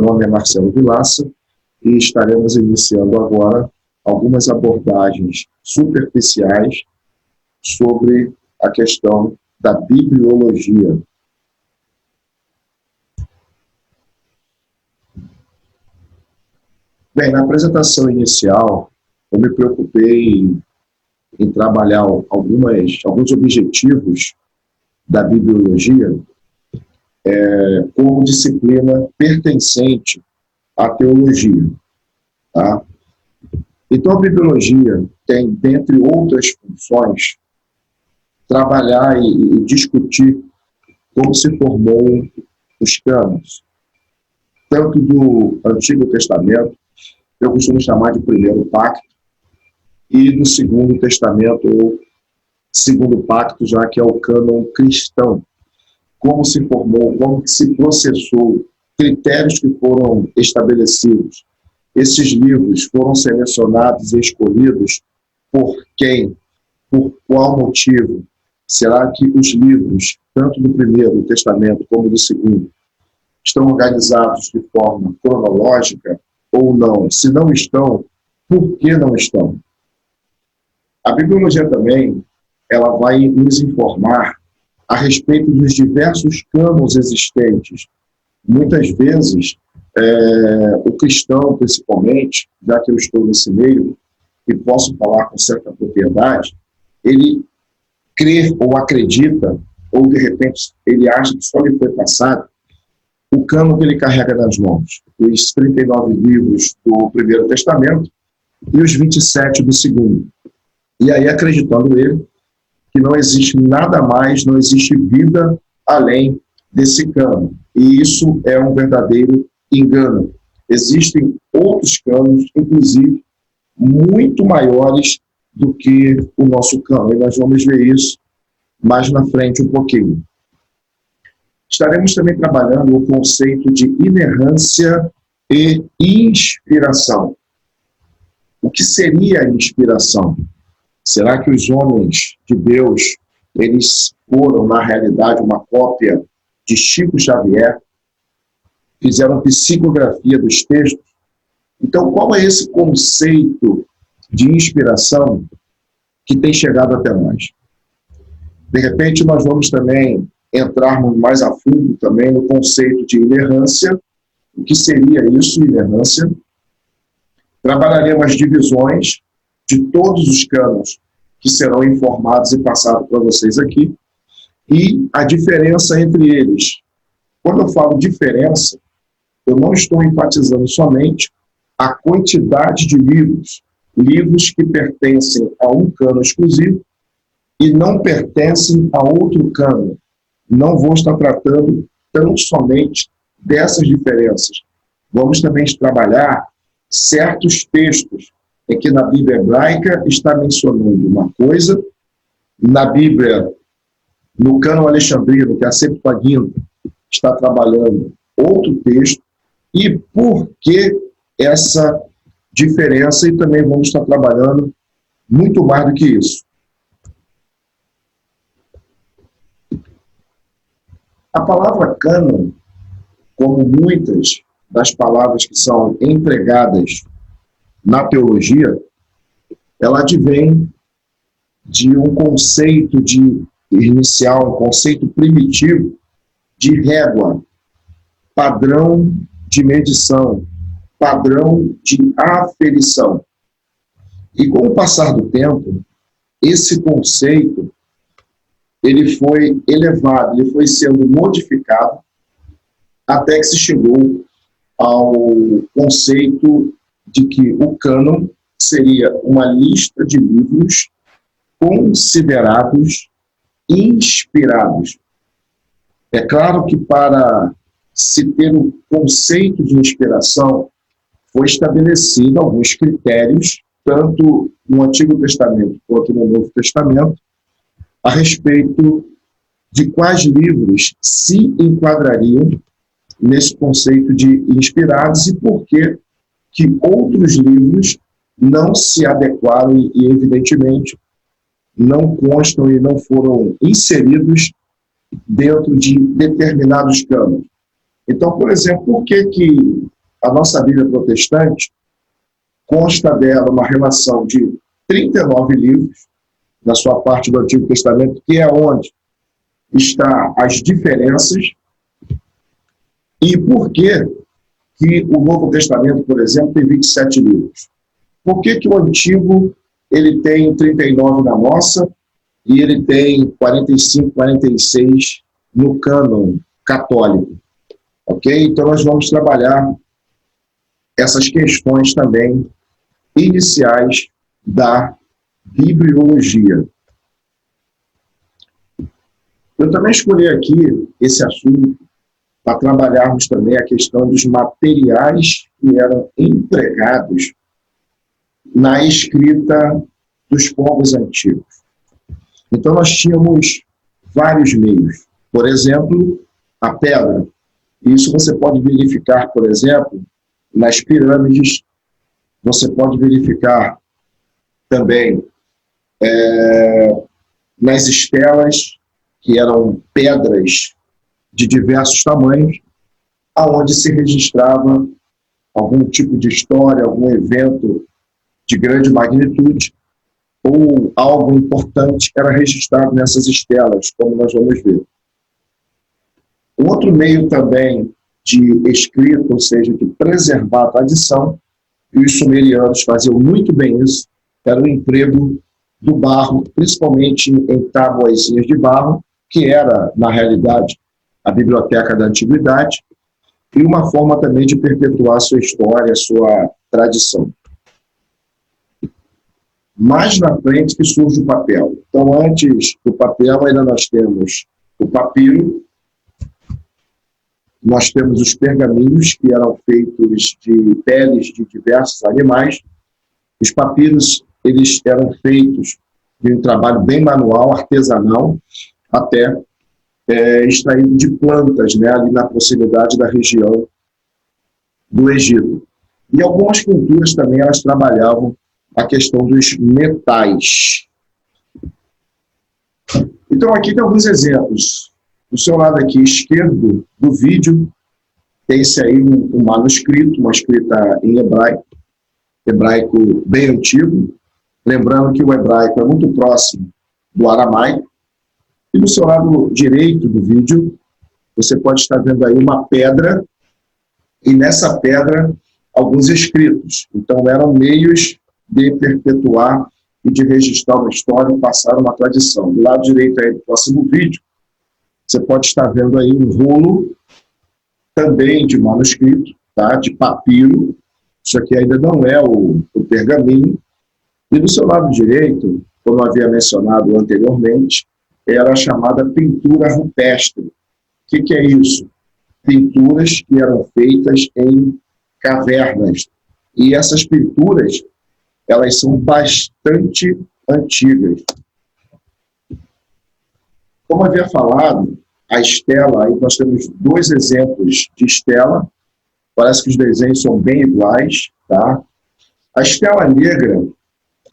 Meu nome é Marcelo Vilaça e estaremos iniciando agora algumas abordagens superficiais sobre a questão da bibliologia. Bem, na apresentação inicial, eu me preocupei em trabalhar alguns objetivos da bibliologia como disciplina pertencente à teologia. Tá? Então, a bibliologia tem, dentre outras funções, trabalhar e discutir como se formou os cânones, tanto do Antigo Testamento, eu costumo chamar de primeiro pacto, e do Segundo Testamento, ou Segundo Pacto, já que é o cânon cristão. Como se formou, como se processou, critérios que foram estabelecidos. Esses livros foram selecionados e escolhidos por quem? Por qual motivo? Será que os livros, tanto do Primeiro Testamento como do Segundo, estão organizados de forma cronológica ou não? Se não estão, por que não estão? A bibliologia também, ela vai nos informar a respeito dos diversos cânones existentes. Muitas vezes, o cristão, principalmente, já que eu estou nesse meio e posso falar com certa propriedade, ele crê ou acredita, ou de repente ele acha que só lhe foi passado o cânon que ele carrega nas mãos, os 39 livros do Primeiro Testamento e os 27 do Segundo. E aí, acreditando ele, que não existe nada mais, não existe vida além desse cânon. E isso é um verdadeiro engano. Existem outros cânones, inclusive, muito maiores do que o nosso cânon. E nós vamos ver isso mais na frente um pouquinho. Estaremos também trabalhando o conceito de inerrância e inspiração. O que seria a inspiração? Será que os homens de Deus, eles foram, na realidade, uma cópia de Chico Xavier? Fizeram psicografia dos textos? Então, qual é esse conceito de inspiração que tem chegado até nós? De repente, nós vamos também entrarmos mais a fundo também no conceito de inerrância. O que seria isso, inerrância? Trabalharemos as divisões de todos os cânones que serão informados e passados para vocês aqui, e a diferença entre eles. Quando eu falo diferença, eu não estou enfatizando somente a quantidade de livros que pertencem a um cânon exclusivo e não pertencem a outro cânon. Não vou estar tratando tão somente dessas diferenças. Vamos também trabalhar certos textos em que na Bíblia hebraica está mencionando uma coisa, na Bíblia, no cânon alexandrino, que é a Septuaginta, está trabalhando outro texto, e por que essa diferença? E também vamos estar trabalhando muito mais do que isso. A palavra cânon, como muitas das palavras que são empregadas na teologia, ela advém de um conceito inicial, um conceito primitivo de régua, padrão de medição, padrão de aferição. E com o passar do tempo, esse conceito ele foi elevado, ele foi sendo modificado até que se chegou ao conceito de que o cânon seria uma lista de livros considerados inspirados. É claro que para se ter um conceito de inspiração, foi estabelecido alguns critérios, tanto no Antigo Testamento quanto no Novo Testamento, a respeito de quais livros se enquadrariam nesse conceito de inspirados e por que outros livros não se adequaram e, evidentemente, não constam e não foram inseridos dentro de determinados cânones. Então, por exemplo, por que a nossa Bíblia protestante consta dela uma relação de 39 livros, na sua parte do Antigo Testamento, que é onde estão as diferenças, e por que o Novo Testamento, por exemplo, tem 27 livros? Por que o Antigo ele tem 39 na nossa e ele tem 45, 46 no cânon católico? Ok? Então, nós vamos trabalhar essas questões também iniciais da bibliologia. Eu também escolhi aqui esse assunto para trabalharmos também a questão dos materiais que eram empregados na escrita dos povos antigos. Então, nós tínhamos vários meios. Por exemplo, a pedra. Isso você pode verificar, por exemplo, nas pirâmides. Você pode verificar também nas estelas, que eram pedras de diversos tamanhos, aonde se registrava algum tipo de história, algum evento de grande magnitude, ou algo importante era registrado nessas estelas, como nós vamos ver. Outro meio também de escrita, ou seja, de preservar a tradição, e os sumerianos faziam muito bem isso, era o emprego do barro, principalmente em tabuazinhas de barro, que era, na realidade, a biblioteca da antiguidade, e uma forma também de perpetuar a sua história, a sua tradição. Mais na frente que surge o papel. Então, antes do papel, ainda nós temos o papiro, nós temos os pergaminhos, que eram feitos de peles de diversos animais. Os papiros, eles eram feitos de um trabalho bem manual, artesanal, até extraído de plantas, né, ali na proximidade da região do Egito. E algumas culturas também, elas trabalhavam a questão dos metais. Então, aqui tem alguns exemplos. Do seu lado aqui esquerdo do vídeo, tem-se aí um manuscrito, uma escrita em hebraico bem antigo. Lembrando que o hebraico é muito próximo do aramaico. E do seu lado direito do vídeo, você pode estar vendo aí uma pedra, e nessa pedra, alguns escritos. Então, eram meios de perpetuar e de registrar uma história e passar uma tradição. Do lado direito aí do próximo vídeo, você pode estar vendo aí um rolo também de manuscrito, tá? De papiro. Isso aqui ainda não é o pergaminho. E do seu lado direito, como eu havia mencionado anteriormente, era a chamada pintura rupestre. O que é isso? Pinturas que eram feitas em cavernas. E essas pinturas, elas são bastante antigas. Como havia falado, a estela, aí nós temos dois exemplos de estela. Parece que os desenhos são bem iguais, tá? A estela negra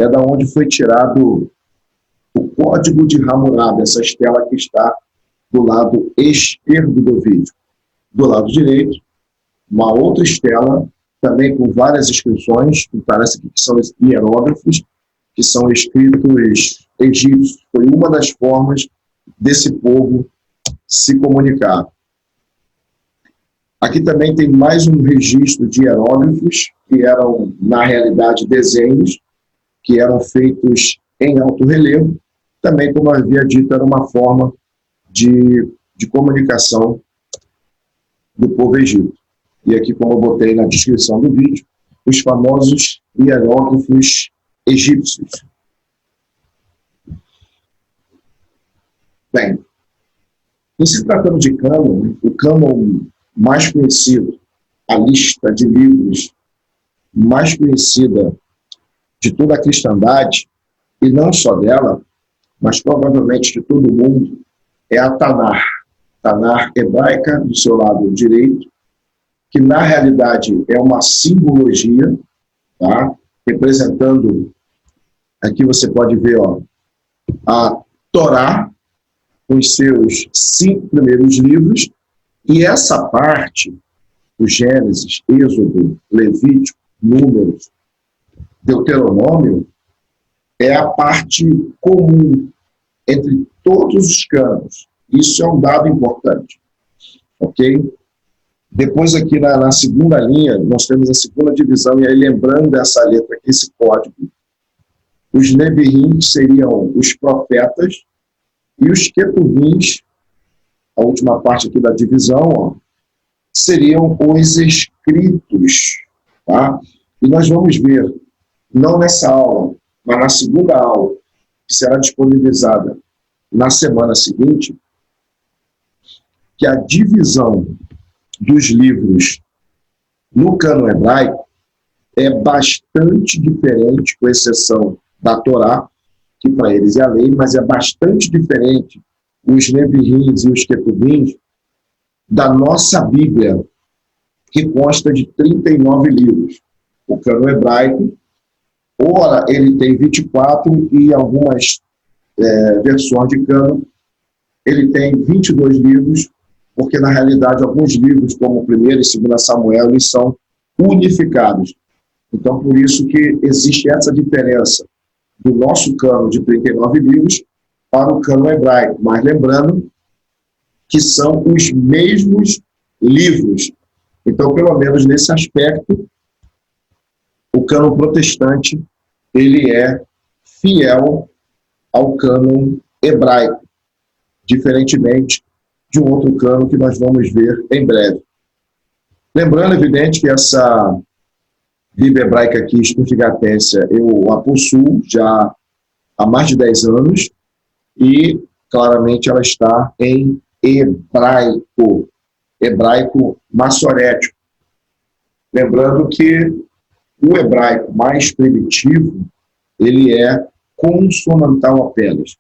é da onde foi tirado o código de Hammurabi, essa estela que está do lado esquerdo do vídeo. Do lado direito, uma outra estela, também com várias inscrições, que parece que são hieróglifos, que são escritos egípcios. Foi uma das formas desse povo se comunicar. Aqui também tem mais um registro de hieróglifos, que eram, na realidade, desenhos, que eram feitos em alto relevo. Também, como eu havia dito, era uma forma de comunicação do povo egípcio. E aqui, como eu botei na descrição do vídeo, os famosos hieróglifos egípcios. Bem, em se tratando de cânon, o cânon mais conhecido, a lista de livros mais conhecida de toda a cristandade, e não só dela, mas provavelmente de todo mundo, é a Tanar. Tanar hebraica, do seu lado direito, que na realidade é uma simbologia, tá? Representando, aqui você pode ver, ó, a Torá, com os seus 5 primeiros livros, E essa parte, o Gênesis, Êxodo, Levítico, Números, Deuteronômio, é a parte comum entre todos os canos. Isso é um dado importante. Ok? Depois aqui na segunda linha, nós temos a segunda divisão, e aí lembrando dessa letra aqui, esse código, os Neviim seriam os profetas, e os Ketuvins, a última parte aqui da divisão, ó, seriam os escritos. Tá? E nós vamos ver, não nessa aula, mas na segunda aula, que será disponibilizada na semana seguinte, que a divisão dos livros no cânon hebraico é bastante diferente, com exceção da Torá, que para eles é a lei, mas é bastante diferente os Neviins e os Ketuvins da nossa Bíblia, que consta de 39 livros. O cânon hebraico, ora, ele tem 24 e algumas versões de cânon, ele tem 22 livros, porque, na realidade, alguns livros, como 1º e 2 Samuel, eles são unificados. Então, por isso que existe essa diferença do nosso cânon de 39 livros para o cânon hebraico. Mas lembrando que são os mesmos livros. Então, pelo menos nesse aspecto, o cânon protestante, ele é fiel ao cânon hebraico, diferentemente de um outro cânon que nós vamos ver em breve. Lembrando, evidente, que essa Bíblia hebraica aqui, Stuttgartense, eu a possuo já há mais de 10 anos e, claramente, ela está em hebraico, hebraico massorético. Lembrando que o hebraico mais primitivo, ele é consonantal apenas.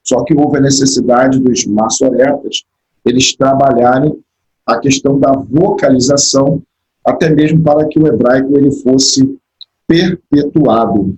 Só que houve a necessidade dos massoretas eles trabalharem a questão da vocalização, até mesmo para que o hebraico ele fosse perpetuado.